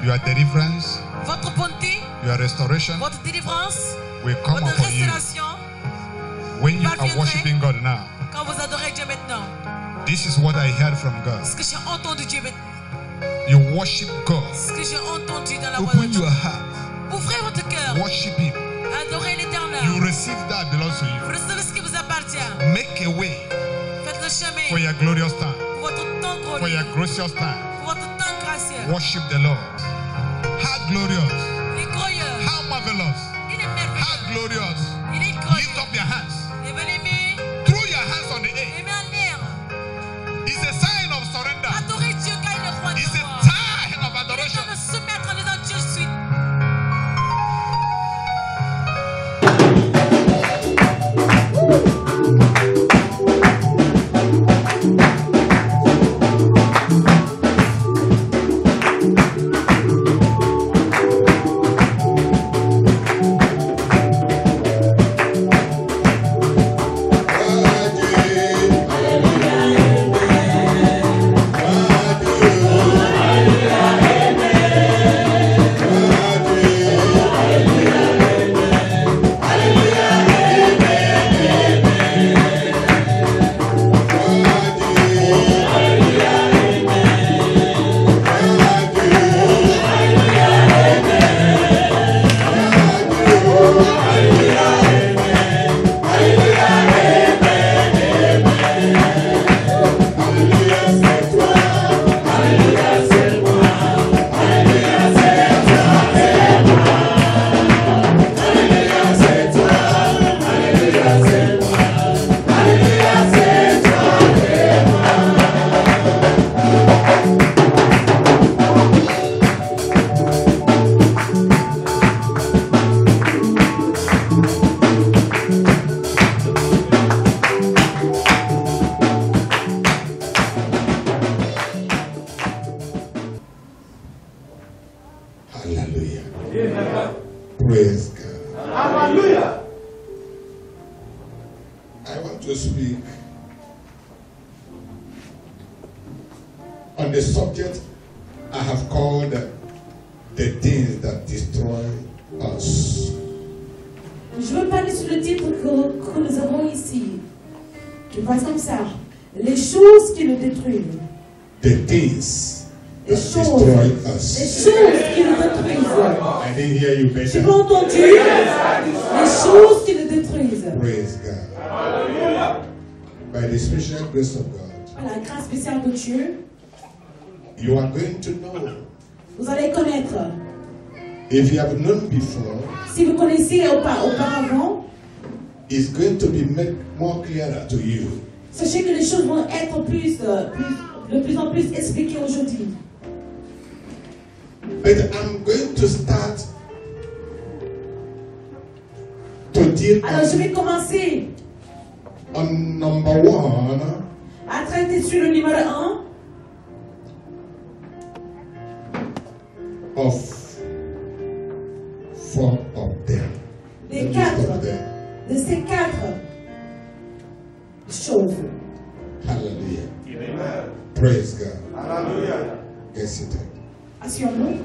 your deliverance, votre bonté, your restoration votre délivrance, will come votre upon you restauration. when you are worshiping God now. Quand vous adorez Dieu maintenant. This is what I heard from God. Ce que j'ai entendu Dieu maintenant. You worship God. Ce que j'ai entendu dans la voix de Open Dieu. your heart. Ouvrez votre cœur. Worship Him. Adorez l'Éternel. You receive that belongs to Vous you. recevez ce qui vous appartient. Make a way Faites le chemin for your glorious time, pour votre temps for your glorieux, gracious time. pour votre temps gracieux. Worship the Lord. How glorious, Il est glorieux. how marvelous, Il est how merveilleux. glorious. Il est Lift glorieux. up your hands. Levez les mains. Throw your hands on the air. Les mains en l'air. It's a sign of surrender. Adorez Dieu car il est roi de It's a roi. sign of Il est adoration. temps de se mettre en disant Dieu, je suis. Hallelujah. Praise God. Hallelujah. I want to speak on the subject I have called the things that destroy us. Je veux parler sur le titre que nous avons ici. Tu vois comme ça. Les choses qui nous détruisent. The things Les that choses. destroy Les us. choses qui nous détruisent. I didn't hear you Tu better. m'as entendu? Les choses qui nous détruisent. Praise God. By the special grace of God, Par la grâce spéciale de Dieu, you are going to know. vous allez connaître. If you have known before, Si vous connaissez auparavant, it's going to be made more clearer to you. sachez que les choses vont être de plus en plus expliquées aujourd'hui. But I'm going to start to deal Alors je vais commencer on number one, à traiter sur le numéro 1 of four of them. des Let me quatre, stop there. de ces quatre choses. Hallelujah. Amen. Praise God. Hallelujah. Get seated. Asseyons-nous.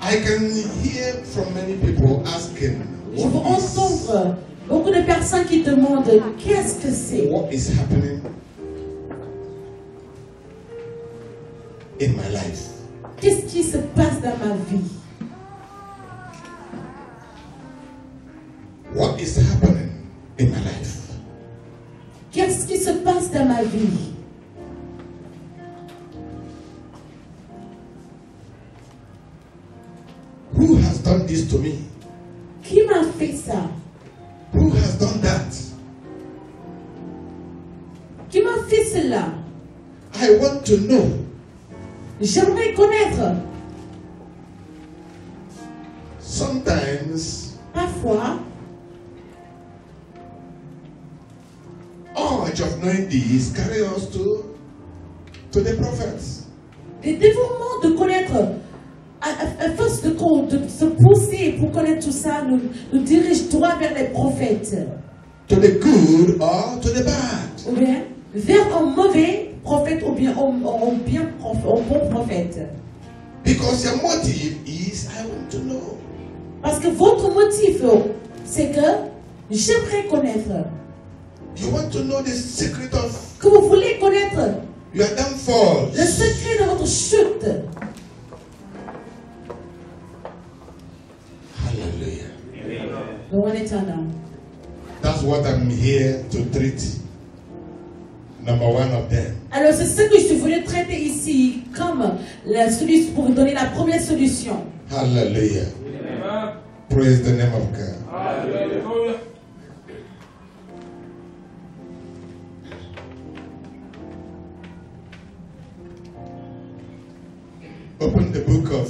I can hear from many people asking, Je veux entendre beaucoup de personnes qui demandent qu'est-ce que c'est? what is happening in my life? Qu'est-ce qui se passe dans ma vie? What is happening in my life? Qu'est-ce qui se passe dans ma vie? Who has done this to me? Qui m'a fait ça? Who has done that? Qui m'a fait cela? I want to know. J'aimerais connaître. Sometimes Parfois, urge of knowing this carry us to the prophets. les dévouements de connaître, à force de se pousser pour connaître tout ça, nous dirige droit vers les prophètes. to the good or to the bad. Ou bien vers un mauvais prophète ou bien au bon prophète. Because your motive is, I want to know. Parce que votre motif, c'est que j'aimerais connaître. You want to know the secret of Que vous voulez connaître your downfall. le secret de votre chute. Hallelujah. Bon éternel. That's what I'm here to treat. Number one of them. Alors c'est ce que je voulais traiter ici comme la solution pour vous donner la première solution. Hallelujah. Praise the name of God. Hallelujah. Open the book of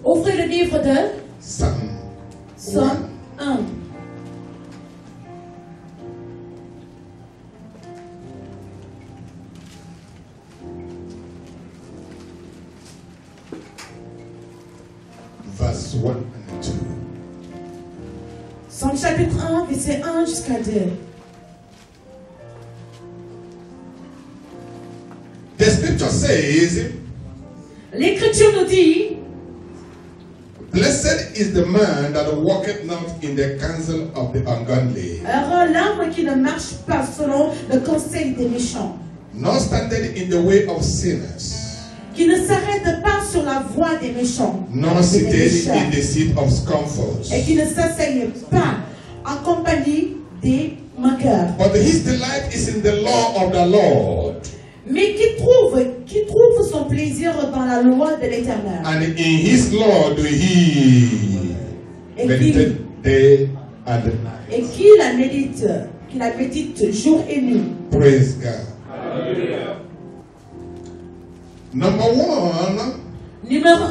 Ouvrez le livre de Psalm Psaume 1. verse 1 and 2. Psaume chapitre 1, verset 1 jusqu'à 2. The scripture says, L'Écriture nous dit, blessed is the man that walketh not in the counsel of the ungodly, heureux l'homme qui ne marche pas selon le conseil des méchants, nor standeth in the way of sinners, qui ne s'arrête pas sur la voie des méchants, nor des sitteth pécheurs, in the seat of scornful. et qui ne s'asseye pas en compagnie des moqueurs, But his delight is in the law of the Lord, mais qui trouve son plaisir dans la loi de l'Éternel, and in his law do he et meditate day and night. qui la médite jour et nuit. Praise God. Hallelujah. Number one Numéro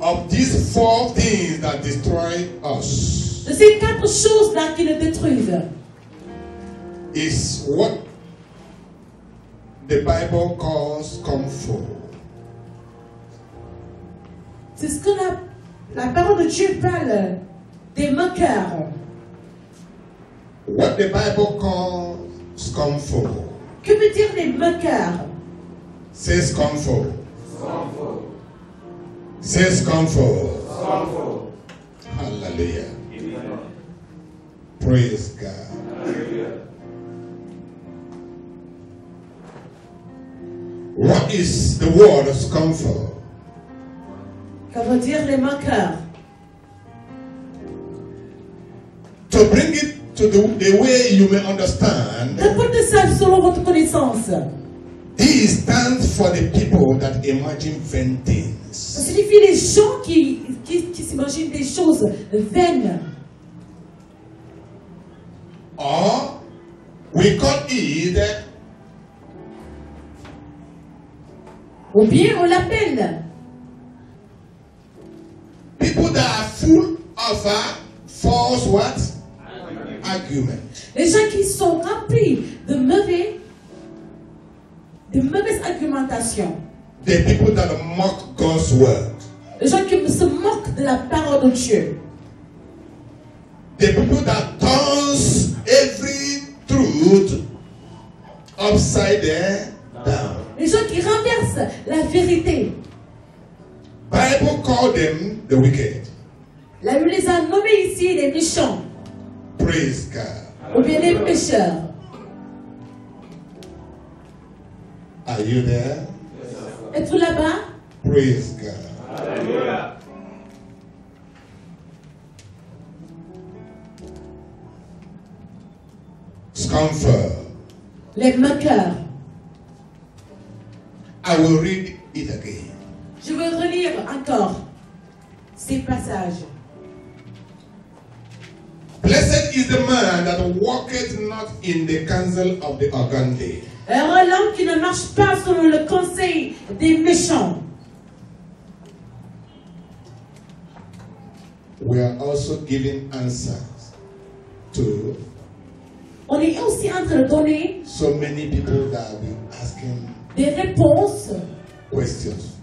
1, of these four things that destroy us de ces 4 choses-là qui nous détruisent, is what the Bible calls comfort. c'est ce que la parole de Dieu parle des moqueurs. What the Bible calls comfort. Que veut dire les moqueurs? Says comfort. Comfort. Says comfort. Comfort. Hallelujah. Amen. Praise God. Hallelujah. What is the word of comfort? Que veut dire les moqueurs? To bring it to the way you may understand, Répondez ça selon votre connaissance. this stands for the people that imagine vain Ça things. signifie les gens qui s'imaginent des choses vaines. Or, we call it Ou bien on l'appelle people that are full of false what? Argument. les gens qui sont remplis de mauvaises argumentations. The people that mock God's word. Les gens qui se moquent de la parole de Dieu. The people that turns every truth upside down. Les gens qui renversent la vérité. Bible call them the wicked. La Bible les a nommés ici les méchants. Praise God. Ou bien les pécheurs. Are you there? Êtes-vous là-bas? Praise God. Hallelujah. Comfort. Les moqueurs. I will read it again. Je veux relire encore ces passages. Blessed is the man that walketh not in the counsel of the ungodly, Heureux l'homme qui ne marche pas selon le conseil des méchants. we are also giving answers to On est aussi en train de donner so many people that have been asking des réponses. questions.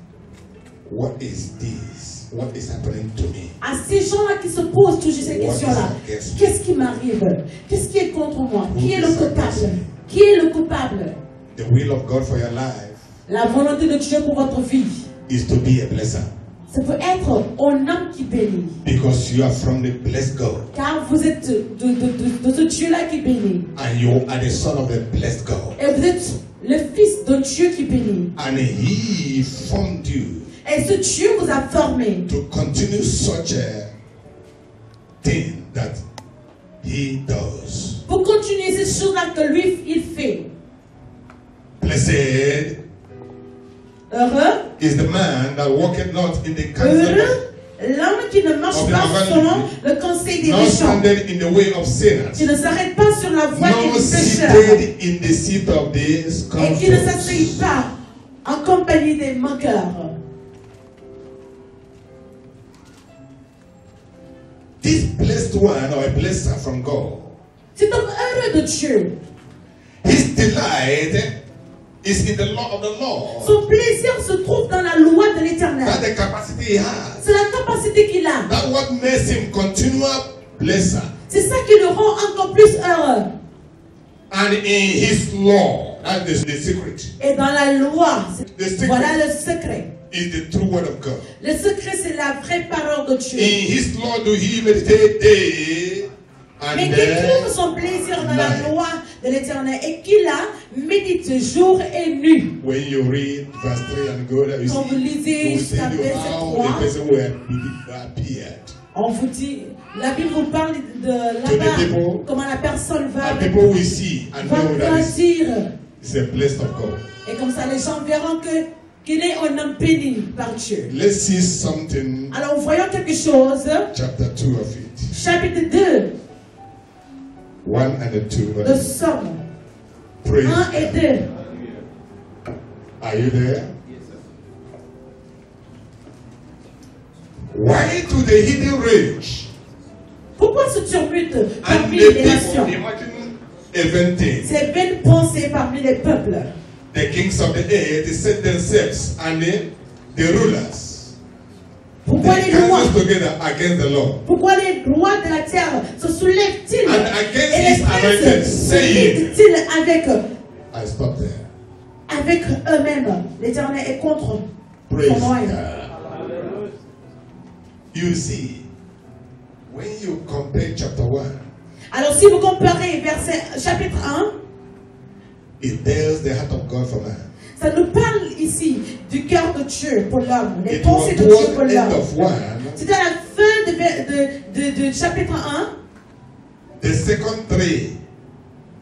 What is this? what is happening to me? À ces gens-là qui se posent toujours ces What questions-là. is against me? Qu'est-ce qui m'arrive? Qu'est-ce qui est contre moi? Who Qui est le is against coupable? me? Qui est le coupable? The will of God for your life La volonté de Dieu pour votre vie, is to be a blesser. ça peut être un homme qui bénit. Because you are from the blessed God. Car vous êtes de ce Dieu-là qui bénit. And you are the son of the blessed God. Et vous êtes le fils de Dieu qui bénit. And he formed you Et ce Dieu vous a formé to continue such a thing that he does. pour continuer ces choses-là que lui, il fait. Blessed Heureux, is the man that walketh not in the counsel of, heureux, l'homme qui ne marche pas selon le conseil des nor méchants, standeth in the way of sinners, qui ne s'arrête pas sur la voie nor des pécheurs, seated in the seat of the et qui ne s'assied scornful. pas en compagnie des moqueurs. This blessed one, or a blesser from God, C'est un heureux de Dieu. his delight is in the law of the Lord. Son plaisir se trouve dans la loi de l'Éternel. That's the capacity he has. C'est la capacité qu'il a. That's what makes him continual blesser. C'est ça qui le rend encore plus heureux. And in his law, that's the secret. Et dans la loi, The secret voilà le secret. is the true word of God. Le secret, c'est la vraie parole de Dieu. In his law do he meditate day Mais and qu'il trouve day. son plaisir dans la night. loi de l'Éternel et qu'il la médite jour et nuit. When you read verse 3 and go there, you Quand vous lisez will jusqu'à tell you verset how 3, the person will appeared. on vous dit, la Bible vous parle de To the là-bas, people, comment la personne va And people will see and va know that grandir. it's a blessed of God. Et comme ça, les gens verront qu'il est un homme béni par Dieu. Let's see something, Alors, voyons quelque chose. chapter 2 of it. Chapitre 2 1 and 2. de Somme. Praise 1 et God. 2. Are you there? Why do the hidden rage Pourquoi ce tumulte and parmi the les nations? people imagine inventing? Ces belles pensées parmi les peuples. The kings of the earth set themselves and the rulers. Pourquoi They les lois? counsel together against the Lord. Pourquoi les rois de la terre se soulèvent-ils And against et les his anointed, princes se saying, liguent-ils I stop there. avec eux-mêmes? L'Éternel est contre Praise son royaume. God. You see, when you compare chapter 1, Alors si vous comparez verset chapitre 1, it tells the heart of God for man. ça nous parle ici du cœur de Dieu pour l'homme, les It was pensées de Dieu pour towards the end l'homme. of 1, C'était à la fin de chapitre 1, the second 3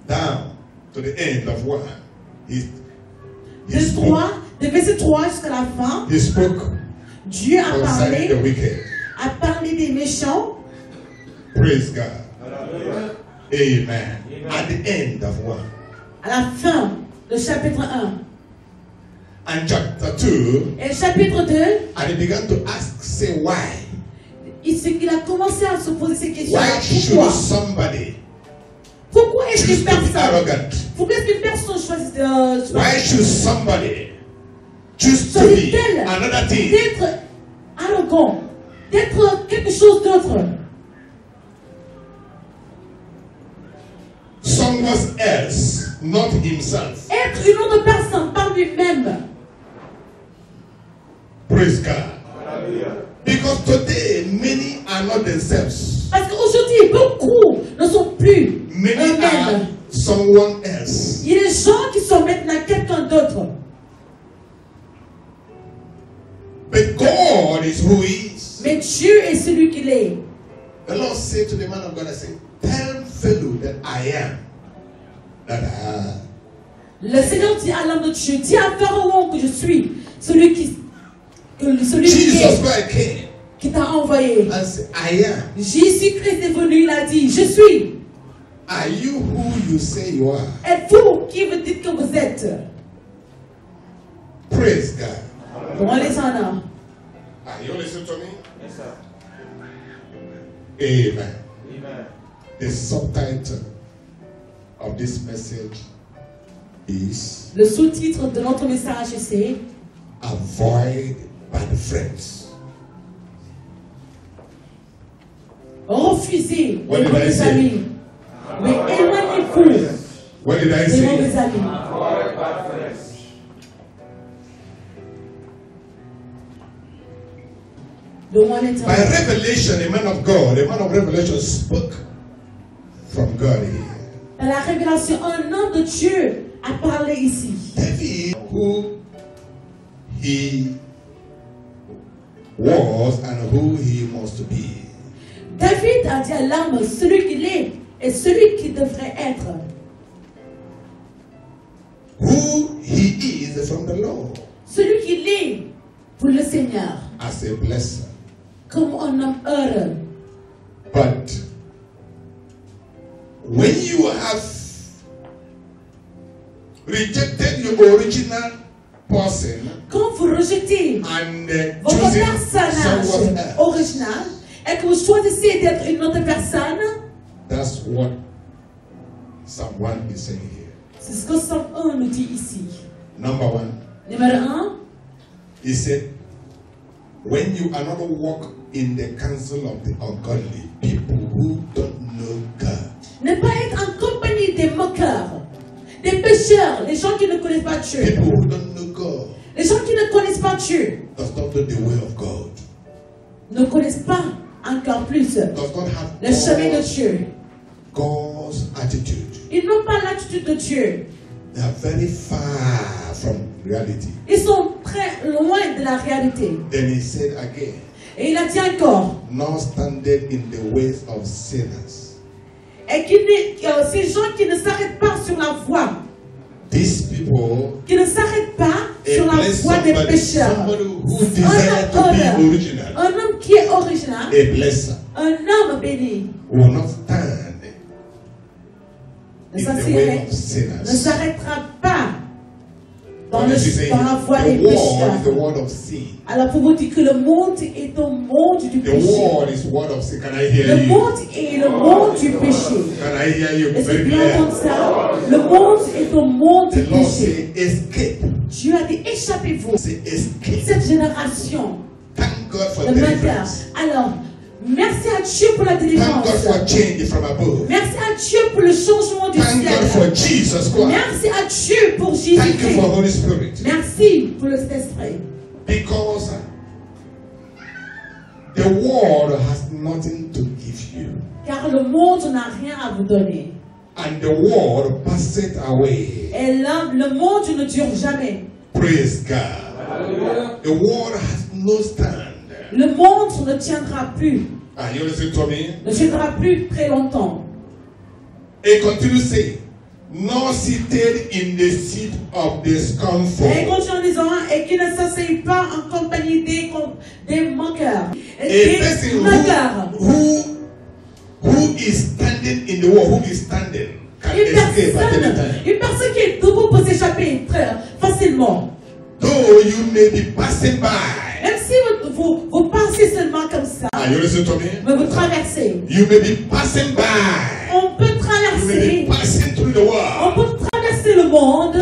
down to the end of 1. He de verset 3 jusqu'à la fin. he spoke Dieu a concerning the parlé, wicked. a parlé des méchants. Praise God. Hallelujah. Amen. Amen. At the end of 1. À la fin de chapitre 1. And chapter 2, Et chapitre 2, and he began to ask, say, why? il a commencé à se poser ces questions. Why should Pourquoi? somebody Pourquoi est-ce choose qu'une to be personne, arrogant? pourquoi est-ce qu'une personne choisit Why should somebody choose to be choisit-elle another thing? d'être arrogant, d'être quelque chose d'autre? Someone else, not himself. Être une autre personne par lui-même. Praise God. Hallelujah. Because today many are not themselves. Parce qu'aujourd'hui, beaucoup ne sont plus Many are eux-mêmes. someone else. Il y a des gens qui sont maintenant quelqu'un d'autre. But God is who He is. Mais Dieu est celui qu'il est. The Lord said to the man of God, I said, tell fellow that I am that I am. Le Seigneur dit à l'homme de Dieu, dis à Pharaon que je suis celui qui Jesus Christ came qui t'a envoyé. and said, I am. Jésus-Christ est venu, il a dit, je suis. Are you who you say you are? Êtes-vous qui vous dites que vous êtes? Praise God. Comment les en a? Are you listening to me? Yes, sir. Amen. Amen. The subtitle of this message is Le sous-titre de notre message c'est Avoid Bad Friends. refusez What les did I mauvais say? amis. Mais éloignez-vous What did I des say? mauvais amis. Avoid bad friends. Le roi By l'éternel. revelation, a man of revelation spoke from God here. Dans la révélation, un homme de Dieu a parlé ici. David, who he was and who he must be. David a dit à l'homme, celui qu'il est et celui qu'il devrait être. Who he is from the Lord Celui qu'il est pour le Seigneur, as a blessing. comme un homme heureux. But when you have rejected your original person Quand vous rejetez and votre choosing personnage someone else, original et que vous choisissez d'être une autre personne, that's what Psalm 1 is saying here. c'est ce que Psalm 1 nous dit ici. Number 1, Numéro 1, he said, when you are not walk in the counsel of the ungodly, people who don't know God. ne pas être en compagnie des moqueurs, des pécheurs, les gens qui ne connaissent pas Dieu. People who don't know God Les gens qui ne connaissent pas Dieu does not know the way of God. ne connaissent pas encore plus Does not have le chemin de Dieu. God's attitude. Ils n'ont pas l'attitude de Dieu. They are very far from reality. Ils sont très loin de la réalité. Then he said again, Et il a dit encore, not standing in the ways of sinners. et ces gens qui ne s'arrêtent pas sur la voie, These people, qui ne s'arrêtent pas sur la bless voie des somebody pécheurs. who desires to be original, Un homme qui est original, a blesser, un homme béni, will not stand ne in the way of ne sinners. s'arrêtera pas dans, What is he saying? dans la voie des The world is the pécheurs. word of sin. Alors pour vous dire que le monde est un monde du The péché. world is word of sin. Can I hear Le you? monde est le monde du péché. Can I hear you Est-ce que very vous clear? entendez ça? Le monde est un monde du The Lord péché. say, escape. Dieu a dit, échappez-vous. Say, escape. Cette génération Thank God for de vainqueurs. deliverance. Alors, merci à Dieu pour la Thank délivrance. God for change from above. Merci à Dieu pour le changement du Thank God for ciel. Jesus Christ. Merci à Dieu pour Thank you for Jésus-Christ. Holy Spirit. Merci pour le Saint-Esprit. Because the world has nothing to give you. Car le monde n'a rien à vous donner. And the world passeth away. Et le monde ne dure jamais. Praise God. The world has no stand. Le monde ne tiendra plus. Are you listening to me? Ne tiendra plus très longtemps. It continues saying, nor seated in the seat of Et discomfort. continue en disant, et qui ne s'asseye pas en compagnie des moqueurs. A Des person moqueurs. who is standing in the world, who is standing, can escape at any time. Une personne qui est debout peut s'échapper très facilement. Though you may be passing by. Même si vous passez seulement comme ça, Are you listening to me? mais vous traversez. You may be passing by. On peut You may traverser. be passing through the On world peut traverser le monde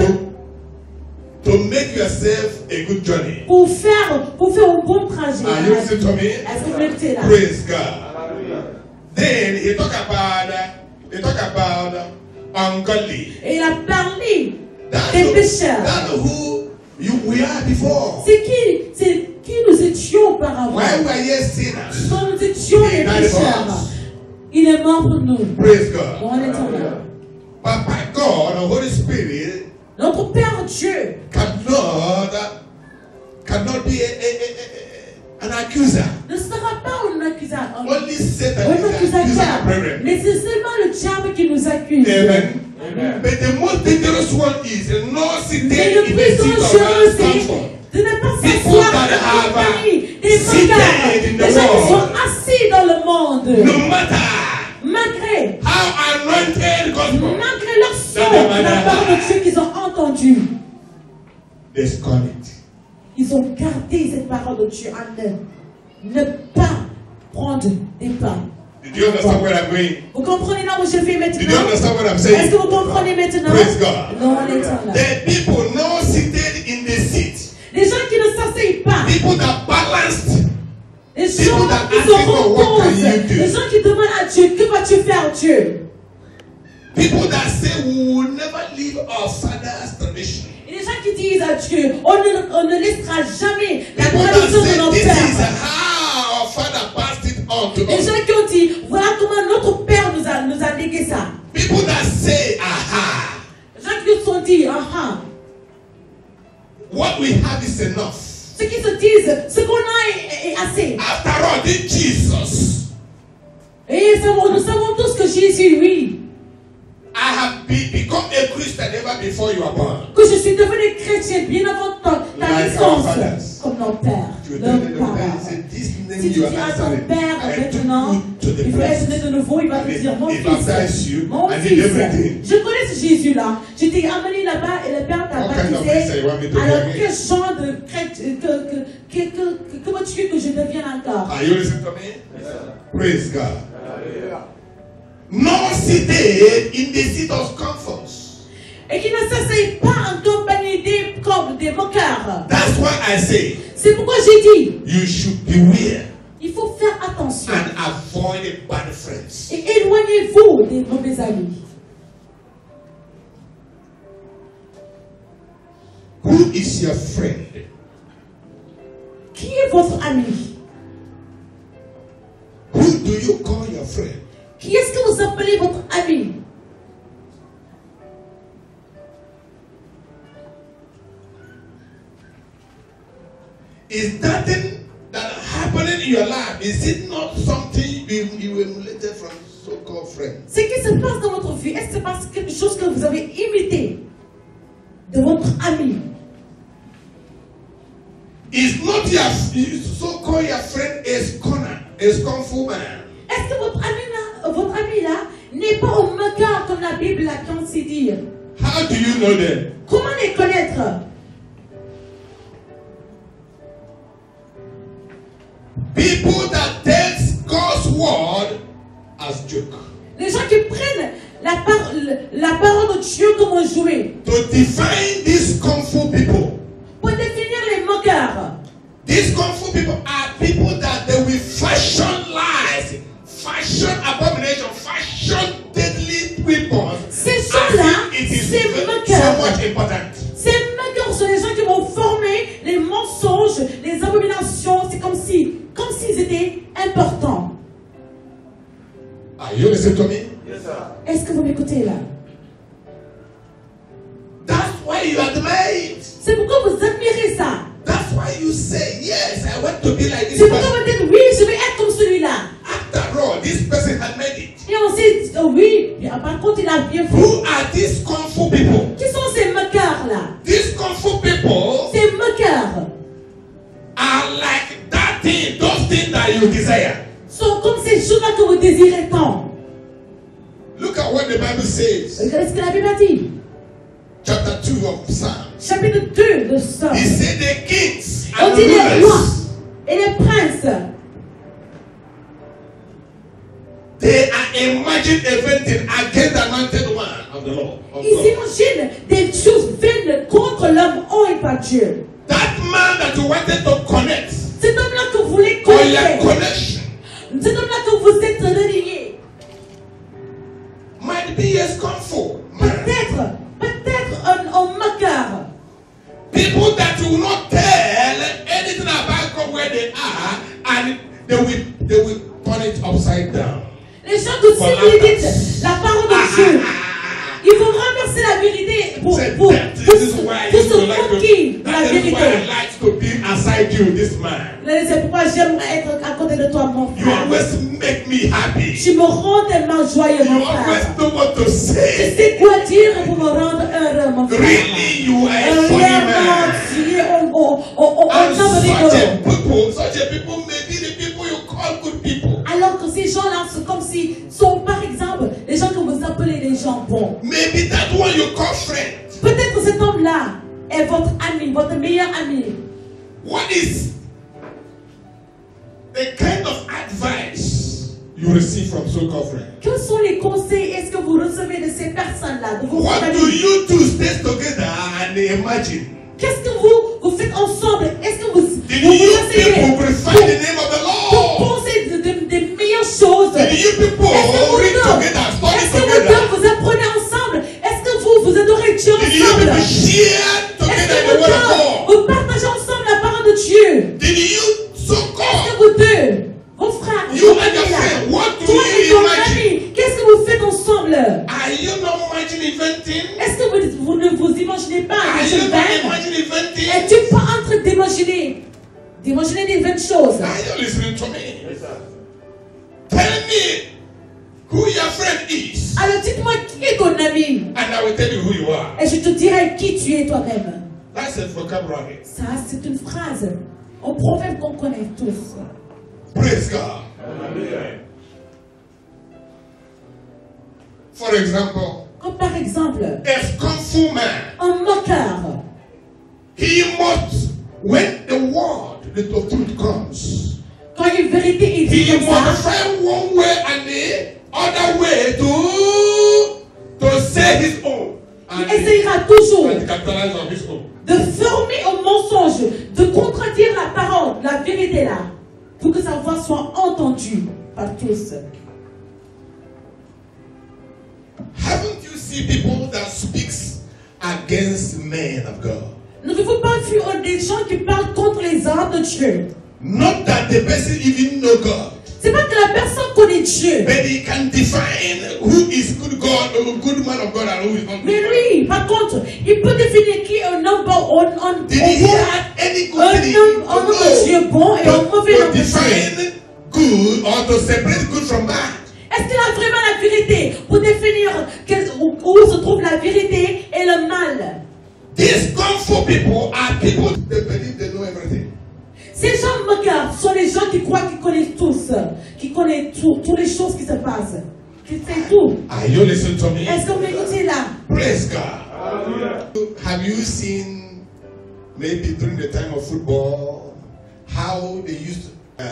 to make yourself a good journey. pour faire un bon trajet. Are you listening to me? Est-ce que vous m'écoutez là? Praise God. Then he talk about ungodly. Et il a parlé That's des pécheurs. who we are before. C'est qui nous étions auparavant. Why we are yet sinners. Quand nous étions les pécheurs, il est mort pour nous. Praise God. Bon, on est en là. But by God, the Holy Spirit Notre Père Dieu cannot be an accuser. ne sera pas un accusateur. Only Satan Un is the accuser, accusateur. brethren. Mais c'est seulement le diable qui nous accuse. Amen. Amen. But the most dangerous one is not sitting Mais le in the plus seat dangereux, of discomfort. c'est de ne pas People s'asseoir that en have compagnie des seated moqueurs, in the des gens qui world. sont assis dans le monde. No matter Malgré how anointed gospel, leur son, la parole de Dieu qu'ils ont entendue, they scorn it. ils ont gardé cette parole de Dieu en eux. Ne pas prendre des pas. Did you understand where I'm going? Vous comprenez là où je vais Did you maintenant? understand what I'm Est-ce saying? que vous comprenez maintenant? Praise God. Non, on est en là. The people not seated in the seat. Les gens qui ne s'asseyent pas, People that balanced Les People gens that qui ask se you, what can you reposent. do? Les gens qui demandent à Dieu, que vas-tu faire, Dieu? People that say we will never leave our father's tradition. Et les gens qui disent à Dieu, on ne laissera jamais la People that tradition de say nos this is pères. how our father passed it on to Les us. gens qui ont dit, voilà comment notre père nous a légué ça. People that say, aha, Les gens qui se sont dit, ah, what we have is enough. ceux qui se disent, ce qu'on a est assez. After all, this Jesus, Et nous savons tous que Jésus, oui, I have become a Christian ever before you are born. que je suis devenu chrétien bien avant ta Like our naissance, fathers. comme nos pères, You tell leurs the parents. parents, say, this name Si tu you dis are à ton answering, père I took maintenant, you to the il faut être né place. de nouveau, il va te dire, mon He baptized fils, you, mon and he fils, everything. je connais ce Jésus-là, je t'ai amené là-bas et le père t'a What kind of baptisé. Christian you want me to Alors be? quel genre de chrétien, comment tu veux que je devienne encore? Are you listening to me? Praise God. Nor seated in the seat of comforts. Et qui ne s'asseye pas en compagnie des moqueurs. That's why I say C'est pourquoi j'ai dit, you should beware il faut faire attention and avoid bad friends. et éloignez-vous des mauvais amis. Who is your friend? Qui est votre ami? Who do you call your friend? Qui est-ce que vous appelez votre ami? Is that thing that happening in your life, is it not something you emulated from so-called friends? Ce qui se passe dans votre vie, est-ce que c'est parce que quelque chose que vous avez imité de votre ami? Is not your so-called your friend is Conan, is Kung Fu man? Est-ce que votre ami là n'est pas au moqueur comme la Bible l'a considère? How do you know them? Comment les connaître? People that takes God's word as joke. Les gens qui prennent la parole de Dieu comme un jouet. To define these Kung Fu people, Pour définir les moqueurs. these Kung Fu people are people that they will fashion lies, fashion abomination, fashion deadly weapons. Ces gens-là, It is ces so moqueurs. much important. Ces moqueurs sont les gens qui vont former les mensonges, les abominations. C'est comme s'ils étaient importants. Are you listening to me? Yes, sir. Est-ce que vous m'écoutez là? That's why you admire it. C'est pourquoi vous admirez ça. That's why you say, yes, I want to be like this C'est pourquoi person. vous dites oui, je vais être comme celui-là. After all, this person had made it. Et on sait oui, par contre il a bien fait. Who are these Kung Fu people? Qui sont ces moqueurs là? These Kung Fu people Ces moqueurs are like that thing, those things that you desire. sont comme ces choses-là que vous désirez tant. Look at what the Bible says. Regardez ce que la Bible a dit. Chapter 2 of Psalm. Chapitre 2 de Psaume. He said the kings On and dit les rois rulers, et les princes. they are imagined everything against the anointed one of the Lord. Of Ils God. imaginent des choses vaines contre l'homme honte par Dieu. That man that you wanted to connect, Cet homme-là que vous voulez or your connaître, connection, cet homme-là que vous êtes relié, might be a Kung Fu man. peut-être un moqueur. People that will not tell anything about God where they are, and they will turn it upside down. Les gens que si vous lui dites la parole de Dieu, ils vont renverser la vérité pour This is why I used to se like moquer to, de la that is why I vérité. like to be aside you, this man. C'est pourquoi j'aimerais être à côté de toi, mon You frère. always make me happy. Tu me rends tellement joyeux, You mon always frère. know what to Tu say. sais quoi dire pour me rendre heureux, mon frère. Really, you are a funny Vraiment, man. tu es un And homme rigolo. such a people may be the people you call good people. Alors que ces gens-là, c'est comme si sont, par exemple, les gens que vous appelez les gens bons. Maybe that one you call friend. Peut-être que cet homme-là est votre ami, votre meilleur ami. What is the kind of advice you receive from so-called friends? Quels sont les conseils est-ce que vous recevez de ces personnes-là, de vos What do amis? you two stay together and imagine? Qu'est-ce que vous faites ensemble? Est-ce que vous Did vous you asseyez people glorify the name of the pour Are you not imagining inventing? Est-ce que vous ne vous imaginez pas Are des you choses not vaines? imagining inventing? Es-tu pas en train d'imaginer des vaines choses? Are you listening to me? Tell me who your friend is, Alors dites-moi qui est ton ami and I will tell you who you are. et je te dirai qui tu es toi-même. That's a vocabulary. Ça, c'est une phrase, un proverbe qu'on connaît tous. Praise God. For example, Comme par exemple, a scornful man, un moqueur. he must, when the word, the truth comes, Quand une vérité est he dite comme must ça, find one way and the other way to say his own. il And essayera toujours and capitalize on his own. de former un mensonge, de contredire la parole, la vérité là, pour que sa voix soit entendue par tous. Haven't you seen people that speaks against men of God? N'avez-vous pas vu des gens qui parlent contre les hommes de Dieu? Not that the person even know God, C'est pas que la personne connaît Dieu, but he can define who is good God or good man of God and who is not mais good. lui, par contre, il peut définir qui est un homme bon, un Did he have any good thing homme de Dieu bon et un mauvais to homme de Dieu? define good or to separate good from bad? Est-ce qu'il a vraiment la vérité pour définir où se trouve la vérité et le mal? These scornful people are people that believe they know everything. Ces gens moqueurs sont les gens qui croient qu'ils connaissent tous, qui connaissent toutes les choses qui se passent, qui savent tout. Are you listening to me? Est-ce que vous m'écoutez là? Praise God. Have you seen maybe during the time of football how they used to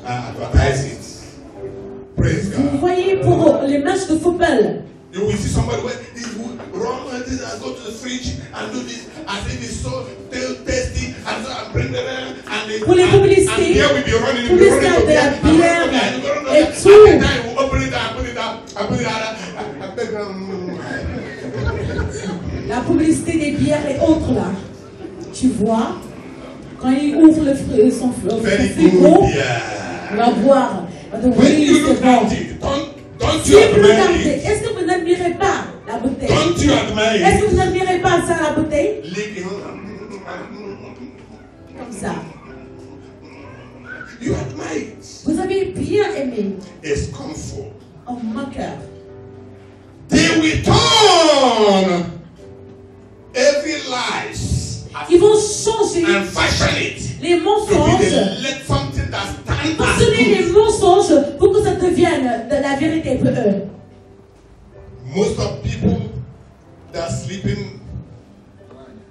advertise it? Praise Vous God. voyez pour les matchs de football, You will see somebody where he would run and this and go to the fridge and do this as if it's so tasty and so and bring them and they pour les and publicités, here we be running, pour we les be running stades de la and running bière and running et and tout. then we will open it and put it down and put it out and beg them. La publicité des bières et autres là. Tu vois, quand il ouvre son Very frigo, good, yeah. on va voir. When you Oui, look c'est bon. at it, don't Si you vous admire regardez, it? est-ce que vous n'admirez pas la bouteille? Don't you admire Est-ce que it? vous n'admirez pas ça, la bouteille? Licking. Comme ça. You admire it. Vous avez bien aimé It's comfort. un moqueur. They will turn every lies Ils vont changer and fashion it les to be mensonges, let something that stands as façonner les good. mensonges pour que ça devienne de la vérité pour eux. Most of people that are sleeping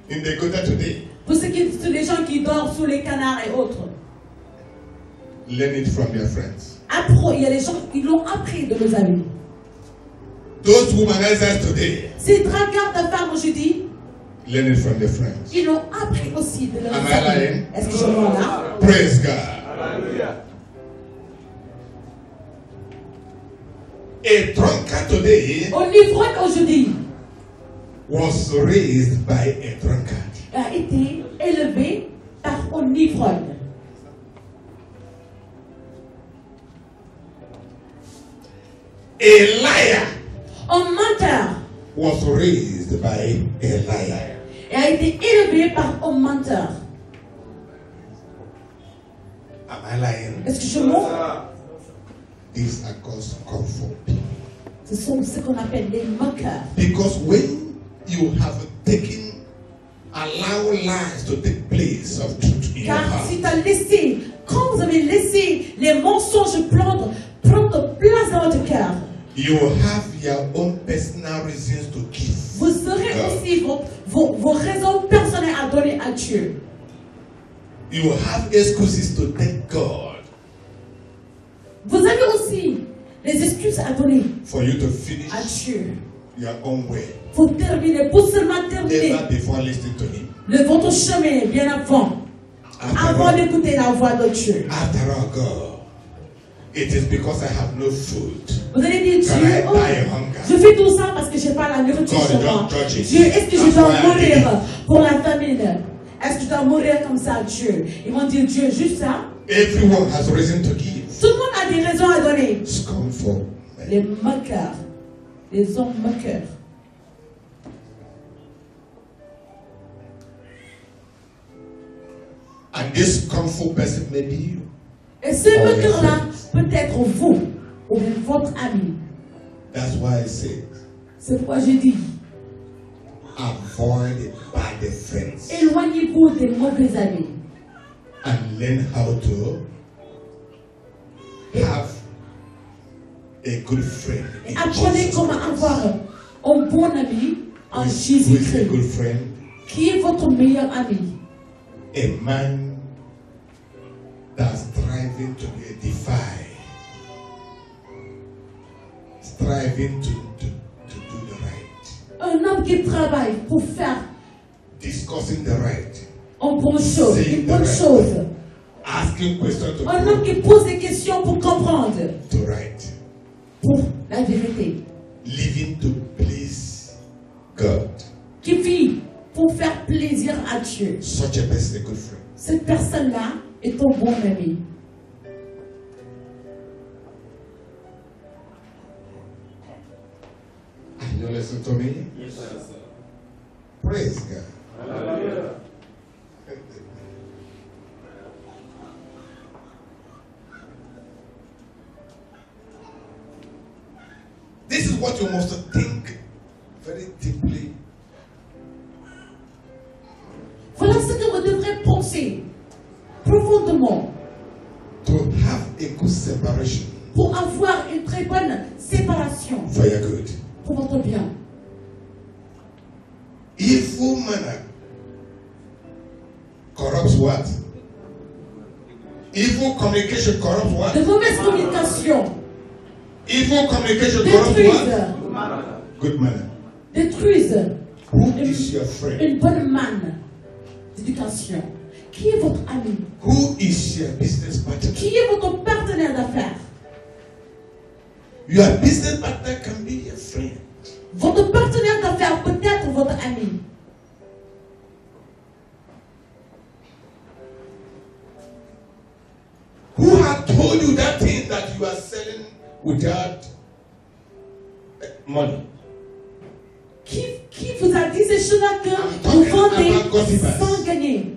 in the gutter today Pour ceux qui sont les gens qui dorment sous les canards et autres. learn it from their friends. Après, il y a les gens qui l'ont appris de nos amis. Those womanizers today Ces dragueurs de femmes aujourd'hui, learn it from their friends. ils l'ont appris aussi de leurs Am I amis. lying? Est-ce que je mens là? Praise God. A drunkard today Un ivrogne aujourd'hui was raised by a drunkard. a été élevé par un ivrogne. A liar Un menteur was raised by a liar. et a été élevé par un menteur. Am I lying? Est-ce que je mens? These are called comfort people. Ce sont ce qu'on appelle les moqueurs. Because when you have allow lies to take place of truth in your Car heart, si tu as laissé, quand vous avez laissé les mensonges prendre place dans votre cœur, you have your own personal reasons to give. vous aurez God. aussi vos raisons personnelles à donner à Dieu. You have excuses to thank God Vous avez aussi les excuses à donner for you to finish à Dieu. your own way. Pour terminer, pour seulement terminer Never before listening to Him. votre chemin bien avant. Avant After all, d'écouter la voix de Dieu. after all, God, it is because I have no food. Vous allez dire, Can Dieu, I oh, die of hunger? je fais tout ça parce que je n'ai pas la nourriture God, chez moi. don't judge it. Dieu, est-ce que je That's dois why I did mourir it. pour la famine? Est-ce que je dois mourir comme ça, Dieu? Ils vont dire, Dieu, juste ça. Everyone has reason to give. Tout le monde a des raisons à donner. It's comfort. Les moqueurs. les hommes moqueurs. And this scornful person may be you. Et ce moqueur-là peut être vous, ou même votre ami. That's why I say, C'est pourquoi je dis, avoid bad friends éloignez-vous des mauvais amis. and learn how to have a good friend. Et in apprenez Jesus comment Christ. avoir un bon ami en Who is a Jésus-Christ. good friend? Qui est votre meilleur ami? A man that's striving to be edified, striving to do the right, Un homme qui travaille pour faire discussing the right, une bonne chose, une bonne chose. asking questions to Un homme qui pose des questions pour comprendre, to right, pour la vérité. living to please God. Qui vit pour faire plaisir à Dieu. Such a person is a good friend. Cette personne-là est ton bon ami. Are you listening to me? Yes, sir. Praise God. Hallelujah. This is what you must think very deeply. Voilà ce que vous devrez penser profondément To have a good separation pour avoir une très bonne séparation for your good. pour votre bien. Evil manner corrupts what? Evil communication corrupts what? De mauvaises communications Evil communication corrupts détruisent, what? Good manner. détruisent Who is your friend? une bonne manne d'éducation. Qui est votre ami? Who is your business partner? Qui est votre partenaire d'affaires? Your business partner can be your friend. Votre partenaire d'affaires peut être votre ami. Who had told you that thing that you are selling without money? Qui vous a dit ces choses-là que I'm vous talking vendez about gossipers. sans gagner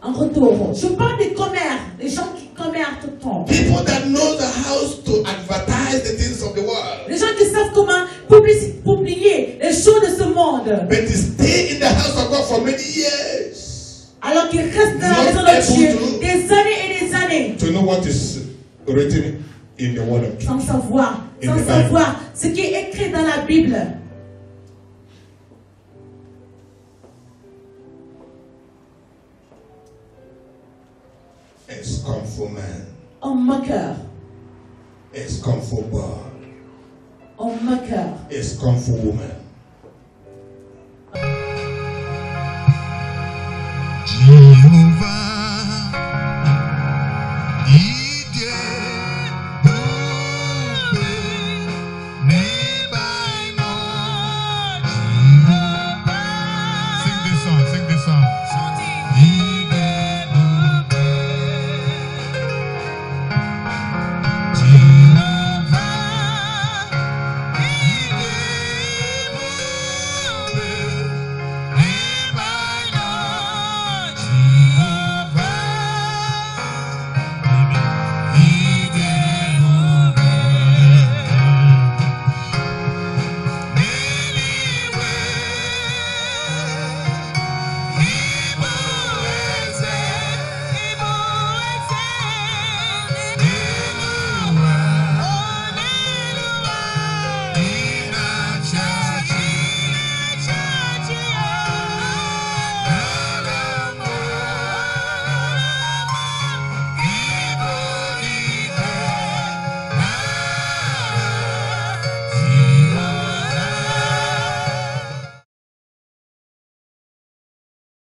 en retour? Je parle des commères, des gens qui commèrent tout le temps. People that know the house to advertise the things of the world. Les gens qui savent comment publier les choses de ce monde. But they stay in the house of God for many years Alors qu'ils restent dans la Not maison de able Dieu to- des années et des années. to know what is written in the word of Sans truth. savoir, In sans the Bible. savoir ce qui est écrit dans la Bible. A scornful man, Un moqueur, a scornful boy, un moqueur, a scornful woman,